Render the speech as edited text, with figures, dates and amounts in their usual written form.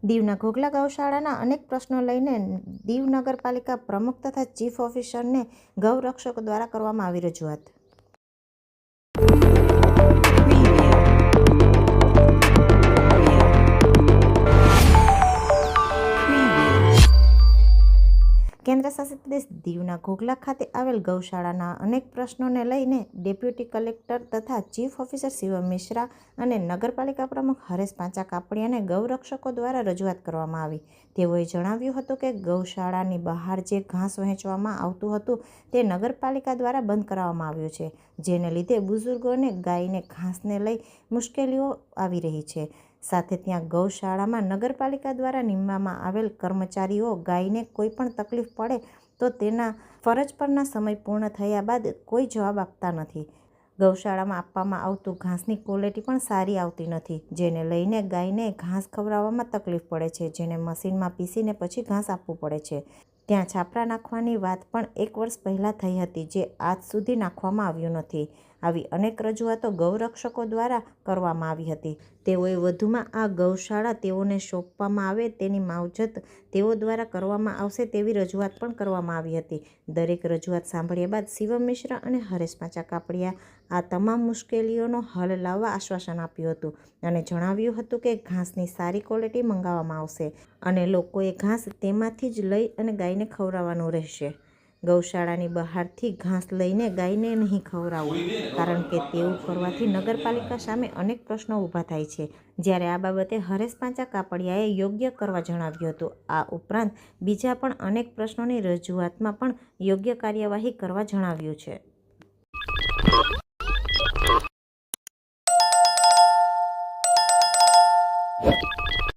દીવના ઘોઘલા ગૌશાળાના અનેક પ્રશ્નો લઈને દીવ નગરપાલિકા પ્રમુખ તથા ચીફ ઓફિસરને ગૌરક્ષકો દ્વારા કરવામાં આવી રજૂઆત। કેન્દ્ર શાસિત પ્રદેશ દીવના ઘોઘલા ખાતે આવેલ ગૌશાળાના અનેક પ્રશ્નોને લઈને ડેપ્યુટી કલેક્ટર તથા ચીફ ઓફિસર શિવમ મિશ્રા અને નગરપાલિકા પ્રમુખ હરેશ પાંચા કાપડિયાને ગૌરક્ષકો દ્વારા રજૂઆત કરવામાં આવી। તેઓએ જણાવ્યું હતું કે ગૌશાળાની બહાર જે ઘાસ વહેંચવામાં આવતું હતું તે નગરપાલિકા દ્વારા બંધ કરાવવામાં આવ્યું છે, જેને લીધે બુઝુર્ગોને ગાયને ઘાસને લઈ મુશ્કેલીઓ આવી રહી છે। સાથે ત્યાં ગૌશાળામાં નગરપાલિકા દ્વારા નિમવામાં આવેલ કર્મચારીઓ ગાયને કોઈ પણ તકલીફ પડે તો તેના ફરજ પરના સમય પૂર્ણ થયા બાદ કોઈ જવાબ આપતા નથી। ગૌશાળામાં આપવામાં આવતું ઘાસની ક્વોલિટી પણ સારી આવતી નથી, જેને લઈને ગાયને ઘાસ ખવડાવવામાં તકલીફ પડે છે, જેને મશીનમાં પીસીને પછી ઘાસ આપવું પડે છે। ત્યાં છાપરા નાખવાની વાત પણ 1 વર્ષ પહેલાં થઈ હતી, જે આજ સુધી નાખવામાં આવ્યું નથી। આવી અનેક રજૂઆતો ગૌરક્ષકો દ્વારા કરવામાં આવી હતી। તેઓએ વધુમાં આ ગૌશાળા તેઓને સોંપવામાં આવે તેની માવજત તેઓ દ્વારા કરવામાં આવશે તેવી રજૂઆત પણ કરવામાં આવી હતી। દરેક રજૂઆત સાંભળ્યા બાદ શિવમ મિશ્રા અને હરેશ પાંચા કાપડિયા આ તમામ મુશ્કેલીઓનો હલ લાવવા આશ્વાસન આપ્યું હતું અને જણાવ્યું હતું કે ઘાસની સારી ક્વોલિટી મંગાવવામાં આવશે અને લોકોએ ઘાસ તેમાંથી જ લઈ અને ગાયને ખવડાવવાનું રહેશે। ગૌશાળાની બહારથી ઘાસ લઈને ગાયને નહીં ખવડાવવું, કારણ કે તેવું કરવાથી નગરપાલિકા સામે અનેક પ્રશ્નો ઊભા થાય છે, જ્યારે આ બાબતે હરેશ પાંચા કાપડિયાએ યોગ્ય કરવા જણાવ્યું હતું। આ ઉપરાંત બીજા પણ અનેક પ્રશ્નોની રજૂઆતમાં પણ યોગ્ય કાર્યવાહી કરવા જણાવ્યું છે।